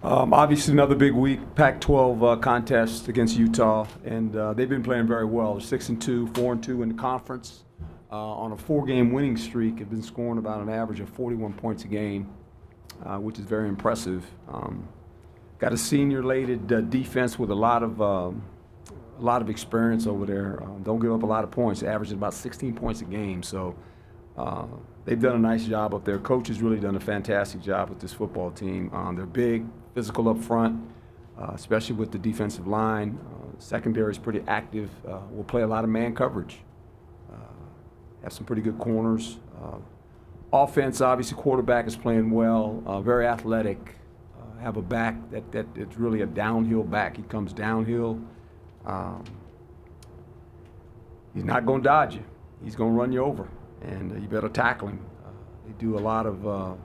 Obviously, another big week, Pac-12 contest against Utah, and they've been playing very well. They're 6-2, 4-2 in the conference. On a 4-game winning streak, have been scoring about an average of 41 points a game, which is very impressive. Got a senior-laden defense with a lot of experience over there. Don't give up a lot of points, averaging about 16 points a game. So they've done a nice job up there. Coach has really done a fantastic job with this football team. They're big, physical up front, especially with the defensive line. Secondary is pretty active. We'll play a lot of man coverage. Have some pretty good corners. Offense, obviously, quarterback is playing well, very athletic. Have a back that it's really a downhill back. He comes downhill. He's not going to dodge you. He's going to run you over, and you better tackle him. They do a lot of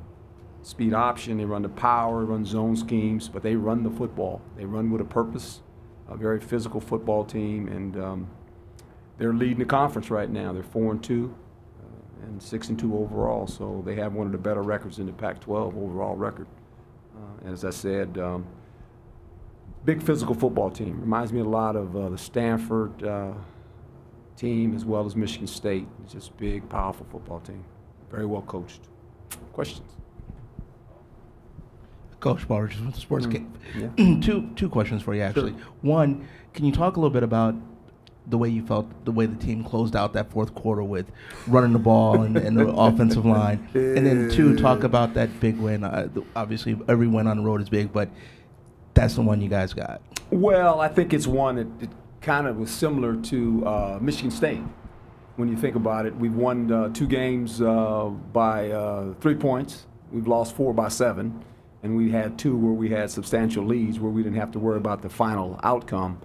speed option. They run the power, run zone schemes, but they run the football. They run with a purpose. A very physical football team, and they're leading the conference right now. They're 4-2 and 6-2 overall, so they have one of the better records in the Pac-12 overall record. As I said, big physical football team. Reminds me a lot of the Stanford team as well as Michigan State. It's just big, powerful football team. Very well coached. Questions? Coach Baldridge from the Sports Cave. Yeah. Two questions for you, actually. Sure. One, can you talk a little bit about the way you felt, the way the team closed out that fourth quarter with running the ball and the offensive line? And then two, talk about that big win. Obviously, every win on the road is big, but that's the one you guys got. Well, I think it's one that kind of was similar to Michigan State. When you think about it, we've won 2 games by 3 points. We've lost 4 by 7. And we had 2 where we had substantial leads where we didn't have to worry about the final outcome.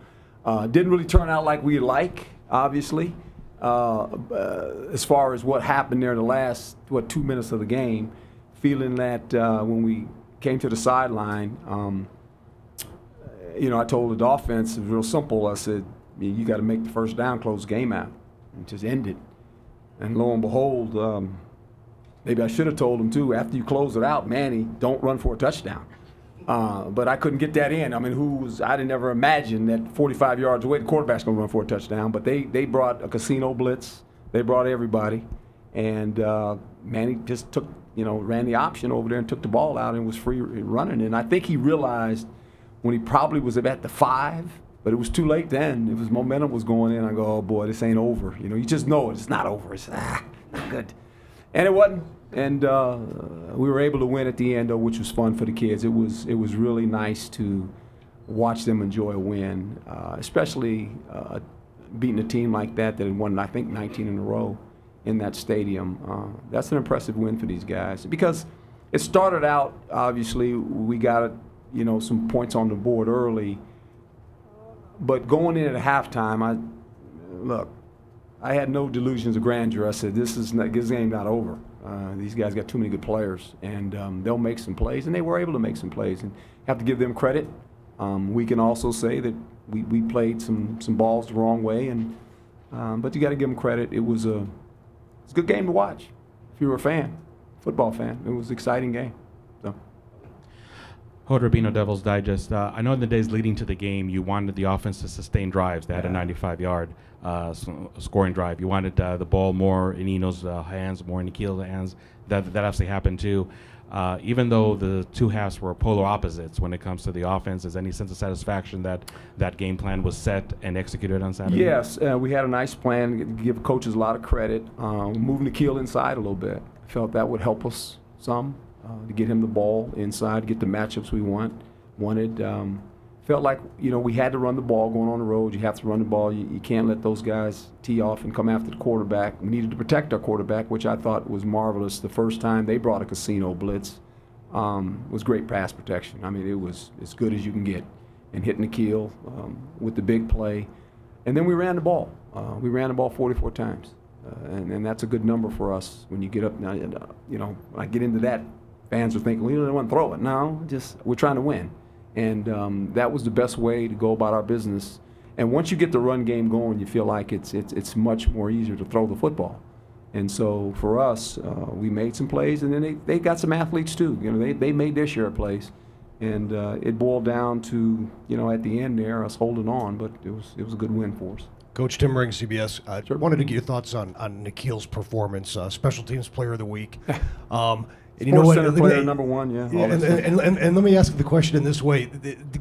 Didn't really turn out like we'd like, obviously, as far as what happened there in the last, 2 minutes of the game, feeling that when we came to the sideline, I told the offense, it was real simple. I said, you got to make the first down, close the game out, and just end it. And lo and behold, maybe I should have told him, too, after you close it out, Manny, don't run for a touchdown. But I couldn't get that in. I mean, I didn't ever imagine that 45 yards away, the quarterback's going to run for a touchdown. But they brought a casino blitz. They brought everybody. And Manny just took, ran the option over there and took the ball out and was free running. And I think he realized when he probably was at the 5, but it was too late then. It was momentum was going in. I go, oh, boy, this ain't over. You just know it's not over. It's not good. And it wasn't. And we were able to win at the end, though, which was fun for the kids. It was really nice to watch them enjoy a win, especially beating a team like that had won, I think, 19 in a row in that stadium. That's an impressive win for these guys because it started out, obviously, we got some points on the board early, but going in at halftime, I had no delusions of grandeur. I said, this game not over. These guys got too many good players, and they'll make some plays, and they were able to make some plays. And have to give them credit. We can also say that we played some balls the wrong way, but you got to give them credit. It's a good game to watch if you were a fan, football fan. It was an exciting game. So. Hod Rabino, Devil's Digest. I know in the days leading to the game, you wanted the offense to sustain drives. They had a 95-yard scoring drive. You wanted the ball more in Eno's hands, more in Nikhil's hands. That actually happened too. Even though the 2 halves were polar opposites when it comes to the offense, is any sense of satisfaction that game plan was set and executed on Saturday? Yes, we had a nice plan. Give coaches a lot of credit. Moving Nikhil inside a little bit. I felt that would help us some. To get him the ball inside, get the matchups we wanted. Felt like, we had to run the ball going on the road. You have to run the ball. You can't let those guys tee off and come after the quarterback. We needed to protect our quarterback, which I thought was marvelous. The first time they brought a casino blitz was great pass protection. I mean, it was as good as you can get. And hitting the keel with the big play. And then we ran the ball. We ran the ball 44 times. And that's a good number for us when you get up. Now, when I get into that, fans are thinking, we don't want to throw it. No, we're trying to win. And that was the best way to go about our business. And once you get the run game going, you feel like it's much more easier to throw the football. And so for us, we made some plays, and then they got some athletes too. They made their share of plays. And it boiled down to, at the end there, us holding on, but it was a good win for us. Coach Tim Ring, CBS. Wanted to get your thoughts on Nikhil's performance, special teams player of the week. And you know what? Center player #1, yeah. And let me ask the question in this way: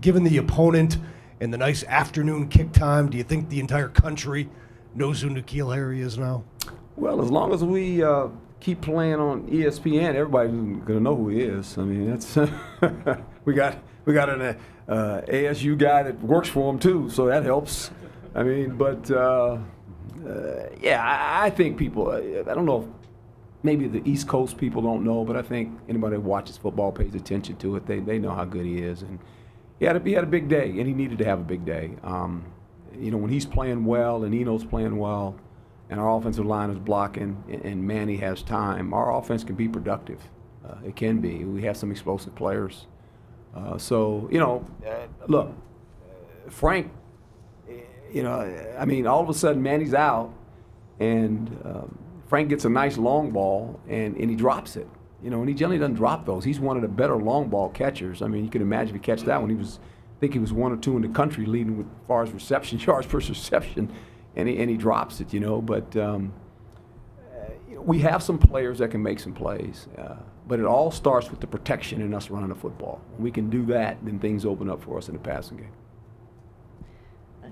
given the opponent and the nice afternoon kick time, do you think the entire country knows who Nikhil Harry is now? Well, as long as we keep playing on ESPN, everybody's gonna know who he is. I mean, that's we got an ASU guy that works for him too, so that helps. I mean, but yeah, I think people. I don't know if maybe the East Coast people don't know, but I think anybody that watches football pays attention to it. They know how good he is, and he had a big day, and he needed to have a big day. When he's playing well and Eno's playing well, and our offensive line is blocking, and Manny has time, our offense can be productive. It can be. We have some explosive players. Look, Frank. All of a sudden Manny's out, and Frank gets a nice long ball, and he drops it. And he generally doesn't drop those. He's one of the better long ball catchers. I mean, you can imagine if he catch that one, I think he was 1 or 2 in the country leading with as far as reception yards per reception, and he drops it. But we have some players that can make some plays, but it all starts with the protection and us running the football. When we can do that, then things open up for us in the passing game.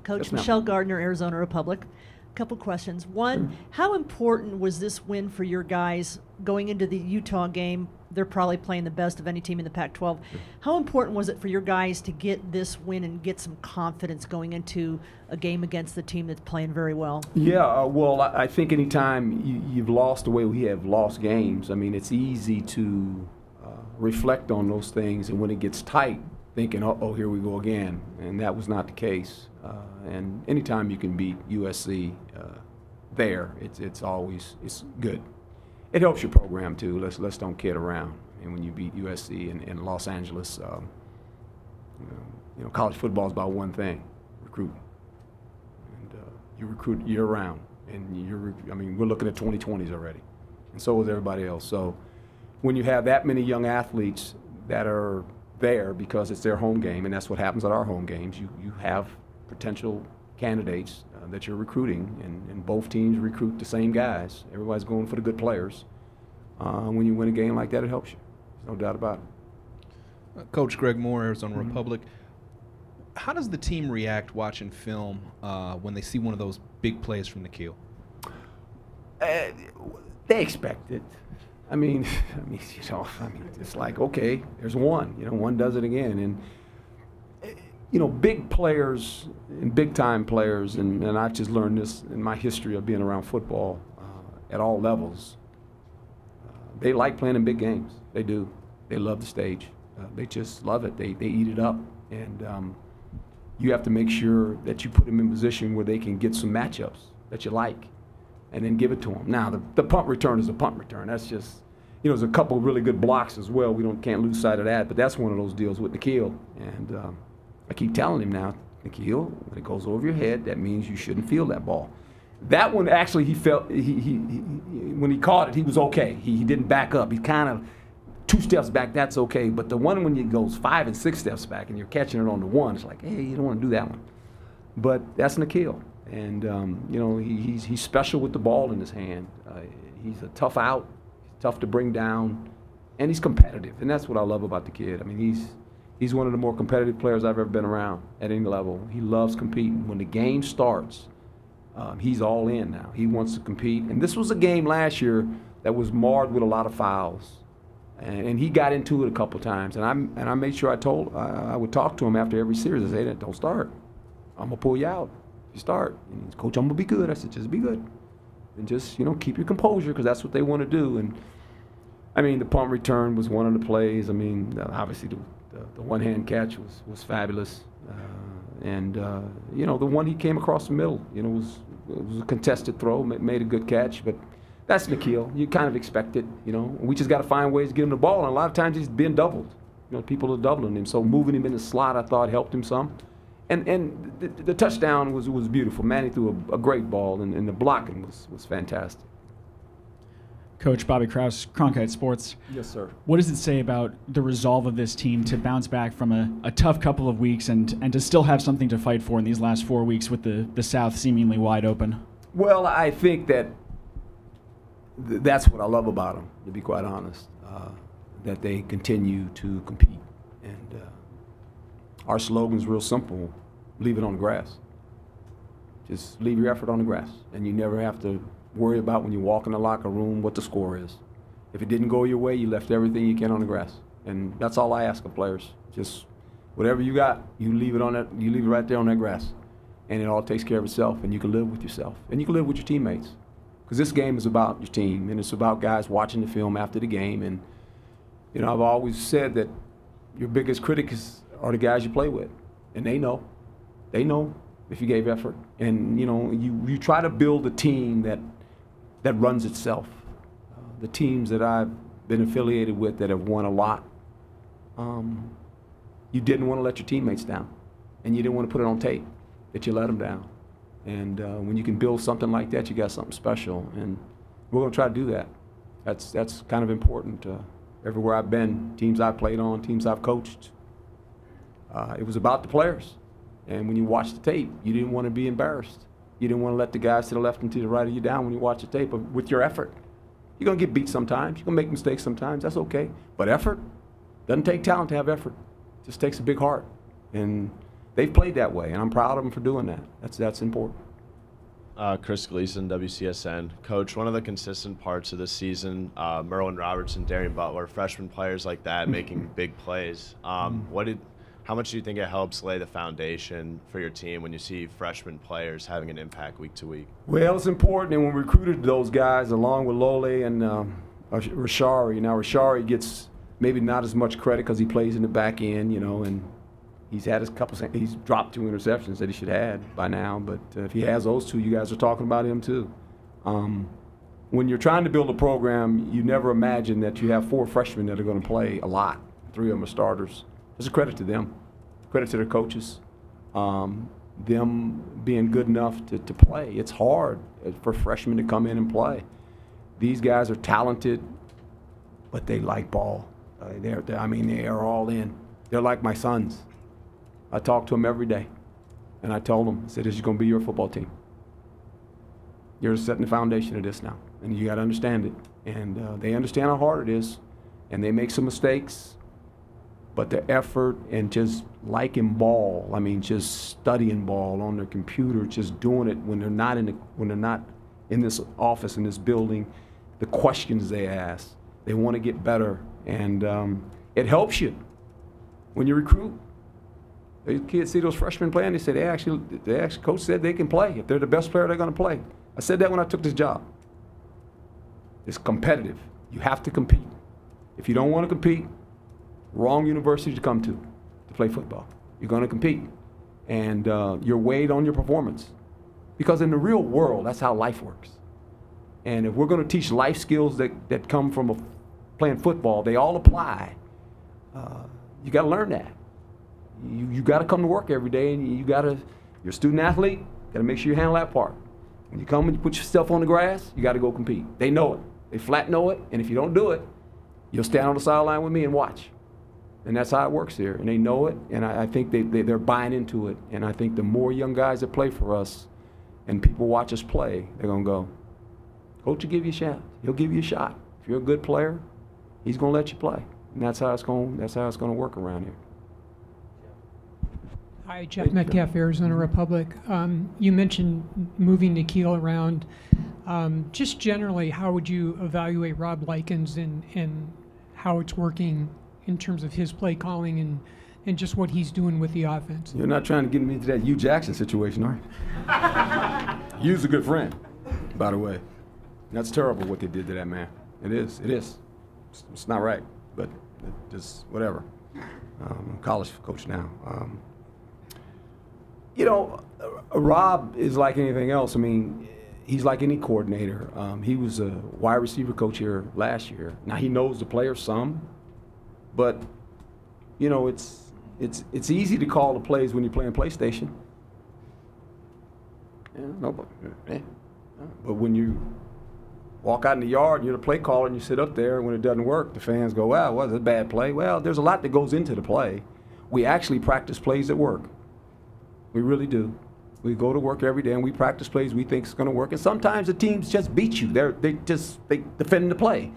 Coach Michelle Gardner, Arizona Republic. A couple questions. One, how important was this win for your guys going into the Utah game? They're probably playing the best of any team in the Pac-12. How important was it for your guys to get this win and get some confidence going into a game against the team that's playing very well? Yeah, well, I think anytime you've lost the way we have lost games, I mean, it's easy to reflect on those things, and when it gets tight, thinking, oh, here we go again, and that was not the case. And anytime you can beat USC there, it's always good. It helps your program too. Let's don't kid around. And when you beat USC in Los Angeles, college football is about one thing: recruiting. And you recruit year round, and we're looking at 2020s already, and so is everybody else. So when you have that many young athletes that are there because it's their home game, and that's what happens at our home games, you have potential candidates that you're recruiting, and both teams recruit the same guys. Everybody's going for the good players. When you win a game like that, it helps you. There's no doubt about it. Coach Greg Moore, Arizona Republic. How does the team react watching film when they see one of those big plays from Nikhil? They expect it. It's like, okay, there's one. One does it again, and big players and big-time players, and I've just learned this in my history of being around football at all levels. They like playing in big games. They do. They love the stage. They just love it. They eat it up, and you have to make sure that you put them in position where they can get some matchups that you like, and then give it to them. Now, the punt return is a punt return. That's just, there's a couple of really good blocks as well. We can't lose sight of that, but that's one of those deals with Nikhil. And I keep telling him now, Nikhil, when it goes over your head, that means you shouldn't field that ball. That one, actually, he felt, when he caught it, he was okay. He didn't back up. He kind of 2 steps back, that's okay. But the one when he goes 5 and 6 steps back and you're catching it on the one, it's like, hey, you don't want to do that one. But that's Nikhil. And, he's special with the ball in his hand. He's a tough out, tough to bring down, and he's competitive. And that's what I love about the kid. He's one of the more competitive players I've ever been around at any level. He loves competing. When the game starts, he's all in now. He wants to compete. And this was a game last year that was marred with a lot of fouls. And he got into it a couple times. And I made sure I would talk to him after every series. I said, don't start. I'm going to pull you out if you start. And he's, Coach, I'm going to be good. I said, just be good. And just, keep your composure, because that's what they want to do. And, the punt return was one of the plays. Obviously the one-hand catch was fabulous. The one he came across the middle, it was a contested throw, made a good catch. But that's Nikhil. You kind of expect it, We just got to find ways to get him the ball. And a lot of times he's been doubled. People are doubling him. So moving him in the slot, I thought, helped him some. And the touchdown was beautiful. Manny threw a great ball, and the blocking was fantastic. Coach Bobby Kraus, Cronkite Sports. Yes, sir. What does it say about the resolve of this team to bounce back from a tough couple of weeks and to still have something to fight for in these last 4 weeks with the South seemingly wide open? Well, I think that that's what I love about them, to be quite honest, that they continue to compete. And our slogan's real simple: leave it on the grass. Just leave your effort on the grass, and you never have to worry about when you walk in the locker room what the score is. If it didn't go your way, you left everything you can on the grass, and that's all I ask of players. Just whatever you got, you leave it on that. You leave it right there on that grass, and it all takes care of itself, and you can live with yourself, and you can live with your teammates, because this game is about your team, and it's about guys watching the film after the game. And you know, I've always said that your biggest critics are the guys you play with, and they know. They know if you gave effort, and you know, you try to build a team that runs itself. The teams that I've been affiliated with that have won a lot, you didn't want to let your teammates down, and you didn't want to put it on tape that you let them down. And when you can build something like that, you got something special, and we're going to try to do that. That's kind of important. Everywhere I've been, teams I've played on, teams I've coached, it was about the players. And when you watch the tape, you didn't want to be embarrassed. You didn't want to let the guys to the left and to the right of you down when you watch the tape. But with your effort, you're going to get beat sometimes. You're going to make mistakes sometimes. That's okay. But effort doesn't take talent to have effort. It just takes a big heart. And they've played that way, and I'm proud of them for doing that. That's important. Chris Gleason, WCSN. Coach, one of the consistent parts of this season, Merwin Robertson, Darian Butler, freshman players like that making big plays. How much do you think it helps lay the foundation for your team when you see freshman players having an impact week to week? Well, it's important, and when we recruited those guys along with Lole and Rashari, now Rashari gets maybe not as much credit because he plays in the back end, you know, and he's had he's dropped 2 interceptions that he should have had by now, but if he has those 2, you guys are talking about him too. When you're trying to build a program, you never imagine that you have 4 freshmen that are going to play a lot. 3 of them are starters. It's a credit to them, credit to their coaches, them being good enough to play. It's hard for freshmen to come in and play. These guys are talented, but they like ball. They are all in. They're like my sons. I talk to them every day, and I told them, I said, this is going to be your football team. You're setting the foundation of this now, and you got to understand it. And they understand how hard it is, and they make some mistakes. But the effort and just liking ball, I mean, just studying ball on their computer, just doing it when they're not in this office, in this building, the questions they ask, they want to get better, and it helps you when you recruit. These kids see those freshmen playing, they say they actually coach said they can play. If they're the best player, they're going to play. I said that when I took this job. It's competitive. You have to compete. If you don't want to compete, wrong university to come to play football. You're going to compete, and you're weighed on your performance. Because in the real world, that's how life works. And if we're going to teach life skills that come from playing football, they all apply. You got to learn that. You got to come to work every day, and you're a student athlete, got to make sure you handle that part. When you come and you put yourself on the grass, you got to go compete. They know it. They flat know it, and if you don't do it, you'll stand on the sideline with me and watch. And that's how it works here, and they know it, and I think they're buying into it. And I think the more young guys that play for us and people watch us play, they're going to go, Coach will give you a shot. He'll give you a shot. If you're a good player, he's going to let you play. And that's how it's going to work around here. Hi, Jeff Metcalf, Arizona Republic. You mentioned moving Nikhil around. Just generally, how would you evaluate Rob Likens and how it's working in terms of his play calling and just what he's doing with the offense? You're not trying to get me into that Hugh Jackson situation, are you? Hugh's a good friend, by the way. That's terrible what they did to that man. It is. It's not right, but just whatever. I'm a college coach now. Rob is like anything else. I mean, he's like any coordinator. He was a wide receiver coach here last year. Now he knows the players some, but it's easy to call the plays when you're playing PlayStation. But when you walk out in the yard and you're the play caller and you sit up there, and when it doesn't work, the fans go, wow, well, that's a bad play. Well, there's a lot that goes into the play. We actually practice plays that work. We really do. We go to work every day and we practice plays we think is going to work. And sometimes the teams just beat you. They defend the play.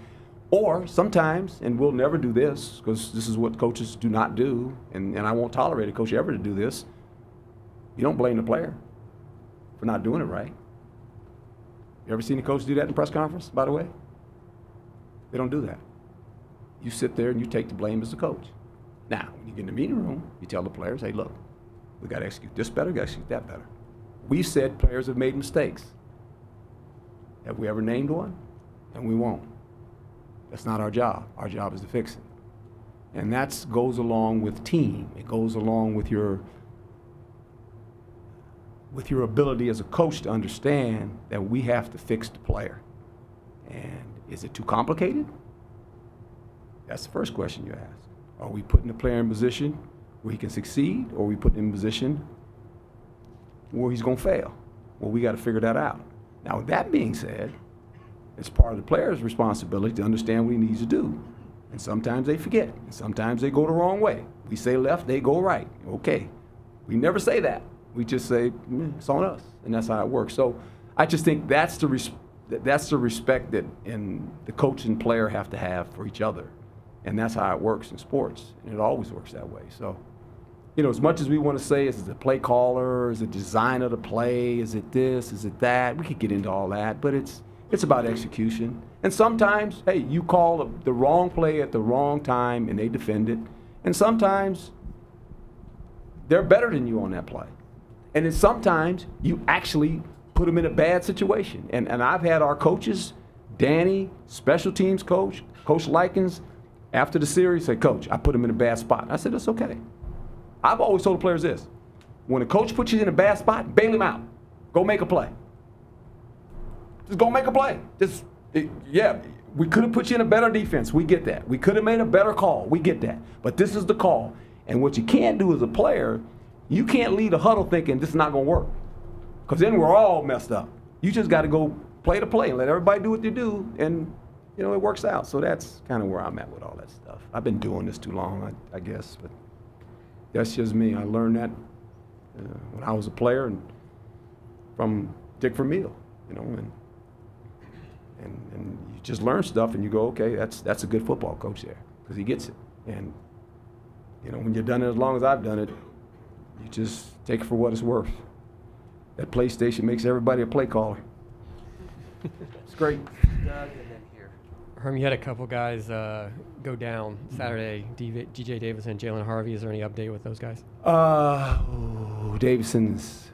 Or sometimes, and we'll never do this because this is what coaches do not do, and I won't tolerate a coach ever to do this, you don't blame the player for not doing it right. You ever seen a coach do that in a press conference, by the way? They don't do that. You sit there and you take the blame as the coach. Now, when you get in the meeting room, you tell the players, hey, look, we got to execute this better, we got to execute that better. We've said players have made mistakes. Have we ever named one? And we won't. That's not our job. Our job is to fix it. And that goes along with team. It goes along with your ability as a coach to understand that we have to fix the player. And is it too complicated? That's the first question you ask. Are we putting the player in a position where he can succeed, or are we putting him in a position where he's going to fail? Well, we got to figure that out. Now, with that being said, it's part of the player's responsibility to understand what he needs to do. And sometimes they forget. And sometimes they go the wrong way. We say left, they go right. Okay. We never say that. We just say, it's on us. And that's how it works. So I just think that's the respect that the coach and player have to have for each other. And that's how it works in sports. And it always works that way. So, you know, as much as we want to say, is it the play caller, is it design of the play, is it this, is it that? We could get into all that, but it's about execution. And sometimes, hey, you call the wrong play at the wrong time and they defend it. And sometimes they're better than you on that play. And then sometimes you actually put them in a bad situation. And I've had our coaches, Danny, special teams coach, Coach Likens, after the series say, Coach, I put him in a bad spot. I said, that's okay. I've always told the players this. When a coach puts you in a bad spot, bail him out. Go make a play. Just go make a play. Yeah, we could have put you in a better defense. We get that. We could have made a better call. We get that. But this is the call. And what you can't do as a player, you can't leave the huddle thinking this is not going to work. Because then we're all messed up. You just got to go play the play and let everybody do what they do, and, you know, it works out. So that's kind of where I'm at with all that stuff. I've been doing this too long, I guess. But that's just me. I learned that when I was a player and from Dick Vermeil, you know, and you just learn stuff and you go, okay, that's a good football coach there because he gets it. And, you know, when you've done it as long as I've done it, you just take it for what it's worth. That PlayStation makes everybody a play caller. It's great. Herm, you had a couple guys go down Saturday, DJ Davis and Jalen Harvey. Is there any update with those guys?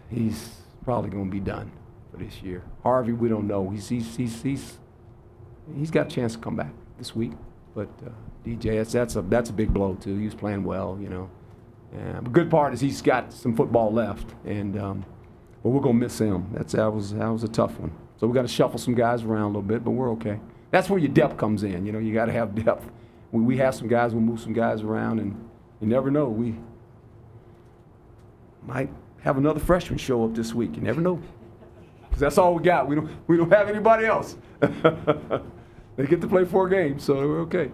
He's probably going to be done for this year. Harvey, we don't know. He's got a chance to come back this week. But DJ, that's a big blow too. He was playing well, you know. The good part is he's got some football left, and but we're gonna miss him. That was a tough one. So we got to shuffle some guys around a little bit, but we're okay. That's where your depth comes in. You know, you got to have depth. We have some guys, we'll move some guys around, and you never know. We might have another freshman show up this week. You never know, because that's all we got. We don't have anybody else. They get to play 4 games, so we're okay.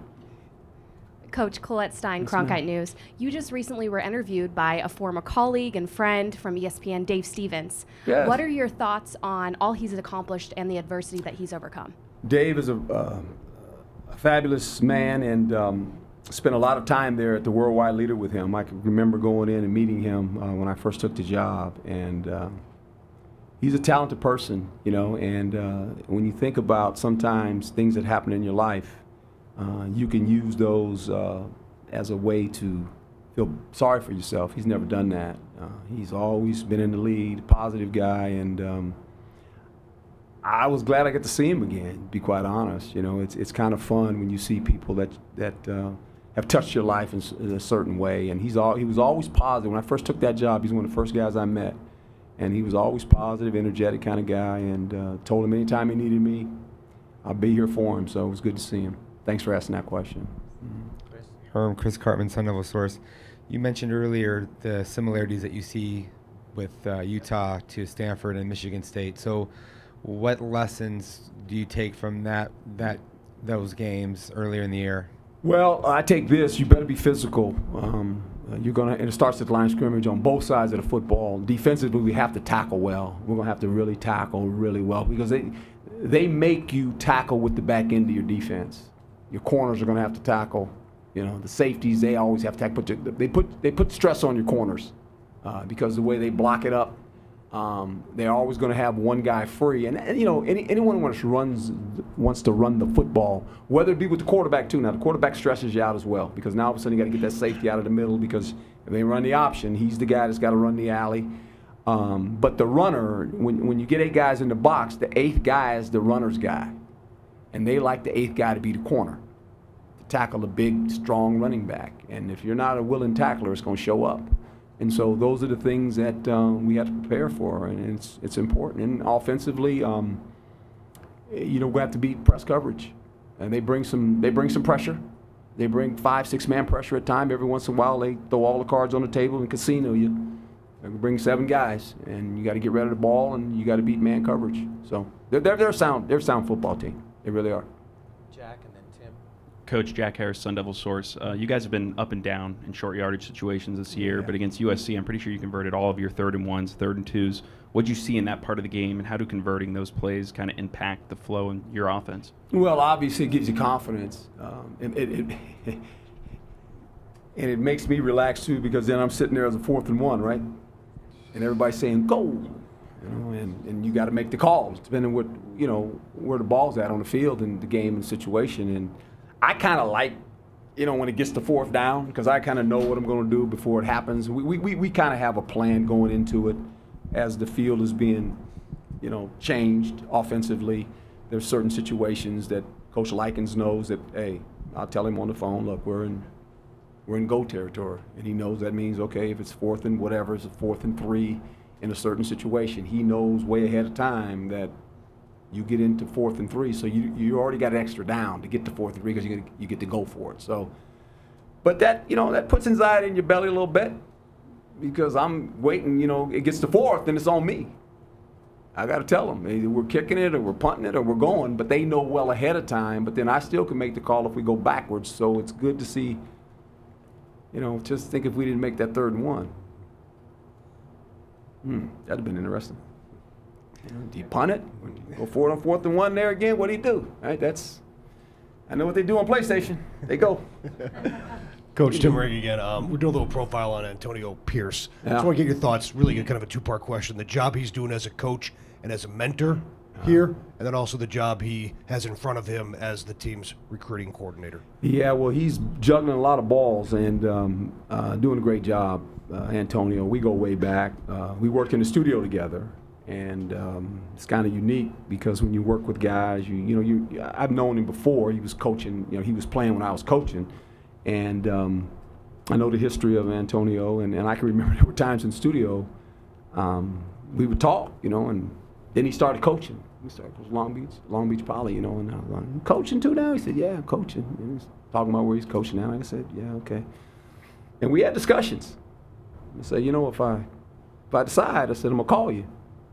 Coach Colette Stein, Yes, Cronkite ma'am. News. You just recently were interviewed by a former colleague and friend from ESPN, Dave Stevens. Yes. What are your thoughts on all he's accomplished and the adversity that he's overcome? Dave is a fabulous man, and spent a lot of time there at the Worldwide Leader with him. I can remember going in and meeting him when I first took the job, and he's a talented person, you know, and when you think about sometimes things that happen in your life, you can use those as a way to feel sorry for yourself. He's never done that. He's always been in the lead, positive guy, and I was glad I got to see him again, to be quite honest. You know, it's kind of fun when you see people that have touched your life in a certain way, and he was always positive. When I first took that job, he's one of the first guys I met, and he was always positive, energetic kind of guy, and told him anytime he needed me, I'll be here for him, so it was good to see him. Thanks for asking that question. Herm, Chris Cartman, Sun Devil Source. You mentioned earlier the similarities that you see with Utah to Stanford and Michigan State. So What lessons do you take from those games earlier in the year? Well, I take this. You better be physical. And it starts at the line of scrimmage on both sides of the football. Defensively, we have to tackle well. We're gonna have to really tackle really well because they make you tackle with the back end of your defense. Your corners are gonna have to tackle. You know, the safeties, they always have to tackle. They put stress on your corners because the way they block it up. They're always going to have one guy free, and you know anyone wants to run the football, whether it be with the quarterback too. Now the quarterback stresses you out as well because now all of a sudden you got to get that safety out of the middle because if they run the option, he's the guy that's got to run the alley. But the runner, when you get 8 guys in the box, the 8th guy is the runner's guy, and they like the 8th guy to be the corner, to tackle a big, strong running back. And if you're not a willing tackler, it's going to show up. And so those are the things that we have to prepare for, and it's important. And offensively, we have to beat press coverage, and they bring some pressure. They bring 5-6 man pressure at time. Every once in a while, they throw all the cards on the table and casino you. They bring 7 guys, and you got to get rid of the ball, and you got to beat man coverage. So they're a sound football team. They really are. Jack and then Tim. Coach Jack Harris, Sun Devil Source. You guys have been up and down in short yardage situations this year, but against USC, I'm pretty sure you converted all of your 3rd and 1s, 3rd and 2s. What did you see in that part of the game, and how do converting those plays kind of impact the flow in your offense? Well, obviously it gives you confidence. And it makes me relax too because then I'm sitting there as a 4th and 1, right? And everybody's saying go, and you got to make the calls depending on where the ball's at on the field and the game and situation. And I kind of like, when it gets to 4th down because I kind of know what I'm going to do before it happens. We kind of have a plan going into it as the field is being, changed offensively. There's certain situations that Coach Likens knows that, hey, I'll tell him on the phone, look, we're in go territory, and he knows that means, okay, if it's 4th and whatever, it's a 4th and 3 in a certain situation. He knows way ahead of time that you get into 4th and 3, so you already got an extra down to get to 4th and 3 because you get to go for it. So, but that that puts anxiety in your belly a little bit because I'm waiting. It gets to 4th and it's on me. I got to tell them either we're kicking it or we're punting it or we're going, but they know well ahead of time. But then I still can make the call if we go backwards. So it's good to see. Just think if we didn't make that 3rd and 1. That'd have been interesting. Do you punt it? Go for it on 4th and 1 there again? What do you do? Right? I know what they do on PlayStation. They go. Coach Tim Rigg again. We're doing a little profile on Antonio Pierce. I just want to get your thoughts, really kind of a 2-part question. The job he's doing as a coach and as a mentor here, and then also the job he has in front of him as the team's recruiting coordinator. Yeah, well, he's juggling a lot of balls and doing a great job, Antonio. We go way back. We worked in the studio together. And it's kind of unique because when you work with guys, I've known him before. He was coaching, he was playing when I was coaching. And I know the history of Antonio, and I can remember there were times in the studio we would talk, and then he started coaching. He started coaching Long Beach Poly, and I was like, coaching too now? He said, yeah, I'm coaching. And he's talking about where he's coaching now. And I said, yeah, okay. And we had discussions. I said, if I decide, I said, I'm going to call you.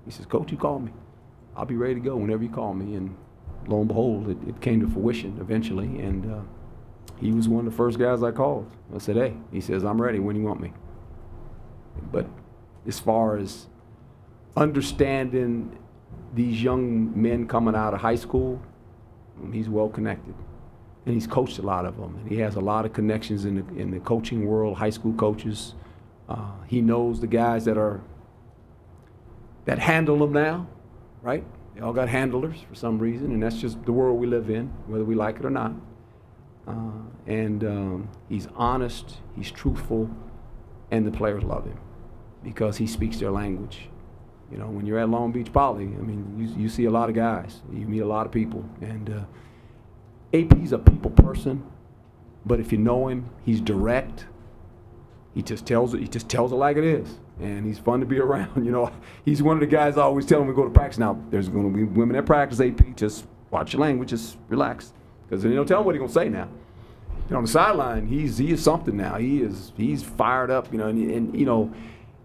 He says, Coach, you call me. I'll be ready to go whenever you call me. And lo and behold, it came to fruition eventually. And he was one of the first guys I called. I said, hey, he says, I'm ready when you want me. But as far as understanding these young men coming out of high school, he's well connected. And he's coached a lot of them. And he has a lot of connections in the coaching world, high school coaches. He knows the guys that handle them now, right? They all got handlers for some reason, and that's just the world we live in, whether we like it or not. He's honest, he's truthful, and the players love him because he speaks their language. When you're at Long Beach Poly, you see a lot of guys, you meet a lot of people, and AP's a people person, but if you know him, he's direct. He just tells it like it is. And he's fun to be around. He's one of the guys I always tell him we go to practice. Now, there's going to be women at practice, AP, just watch your language, just relax. Because then tell him what he's going to say now. On the sideline, he is something now. He's fired up, and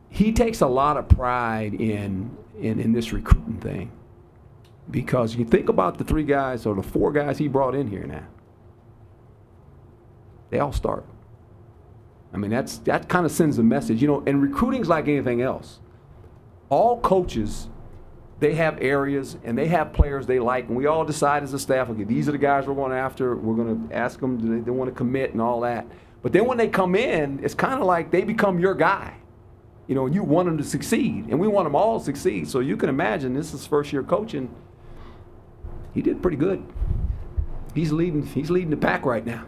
he takes a lot of pride in this recruiting thing. Because you think about the 3 guys or the 4 guys he brought in here now. They all start. I mean, that kind of sends a message. You know, and recruiting's like anything else. All coaches, they have areas and they have players they like, and we all decide as a staff, okay, these are the guys we're going after. We're going to ask them, do they want to commit and all that. But then when they come in, it's kind of like they become your guy. You know, and you want them to succeed, and we want them all to succeed. So you can imagine this is first year coaching. He did pretty good. He's leading the pack right now,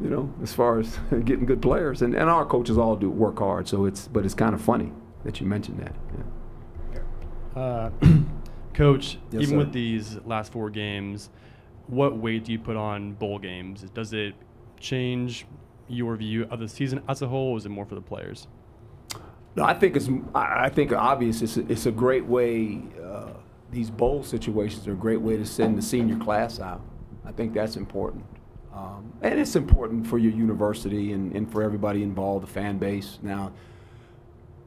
you know, as far as getting good players. And our coaches all do work hard. So but it's kind of funny that you mentioned that. Yeah. Coach, Yes, even sir. with these last 4 games, what weight do you put on bowl games? Does it change your view of the season as a whole, or is it more for the players? No, I think obvious. It's a great way. These bowl situations are a great way to send the senior class out. I think that's important, and it's important for your university and for everybody involved, the fan base. Now,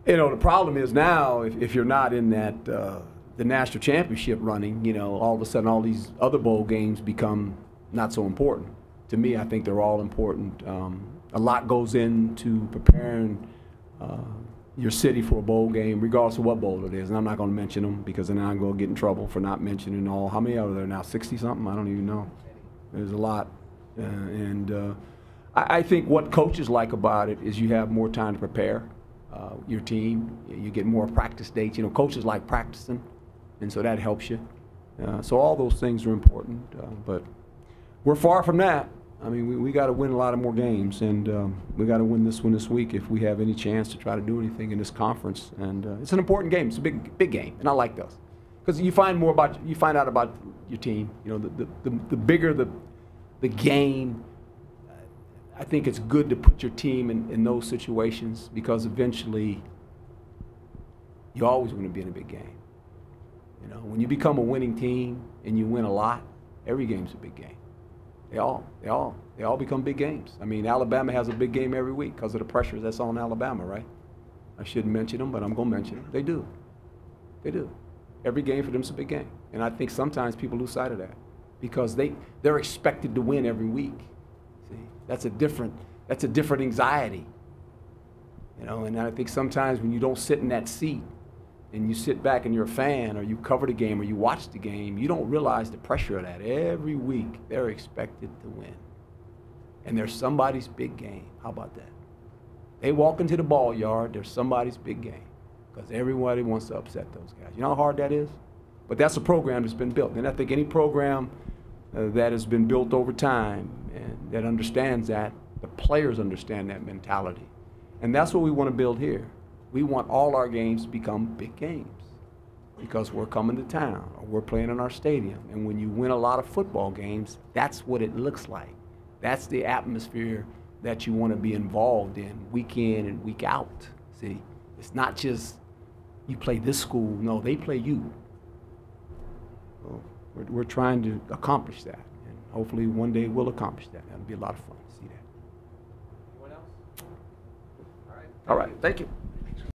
you know, the problem is now if you're not in that the national championship running, you know, all of a sudden all these other bowl games become not so important. To me, I think they're all important. A lot goes into preparing your city for a bowl game, regardless of what bowl it is. And I'm not going to mention them because then I'm going to get in trouble for not mentioning all. How many are there now? 60-something? I don't even know. There's a lot. I think what coaches like about it is you have more time to prepare your team. You get more practice dates. You know, coaches like practicing, and so that helps you. So all those things are important. But we're far from that. I mean, we got to win a lot of more games, and we got to win this one this week if we have any chance to try to do anything in this conference. And it's an important game. It's a big game, and I like those because you find out about your team. You know, the bigger the game. I think it's good to put your team in those situations because eventually you always want to be in a big game. You know, when you become a winning team and you win a lot, every game's a big game. They all become big games. I mean, Alabama has a big game every week because of the pressures that's on Alabama, right? I shouldn't mention them, but I'm going to mention them. They do. They do. Every game for them is a big game. And I think sometimes people lose sight of that because they're expected to win every week. See, that's a different anxiety. You know, and I think sometimes when you don't sit in that seat and you sit back and you're a fan or you cover the game or you watch the game, you don't realize the pressure of that. Every week, they're expected to win. And there's somebody's big game. How about that? They walk into the ball yard, there's somebody's big game because everybody wants to upset those guys. You know how hard that is? But that's a program that's been built. And I think any program that has been built over time and that understands that, the players understand that mentality. And that's what we want to build here. We want all our games to become big games because we're coming to town or we're playing in our stadium. And when you win a lot of football games, that's what it looks like. That's the atmosphere that you want to be involved in week in and week out. See, it's not just you play this school. No, they play you. So we're trying to accomplish that. And hopefully one day we'll accomplish that. That'll be a lot of fun to see that. Anyone else? All right. Thank you.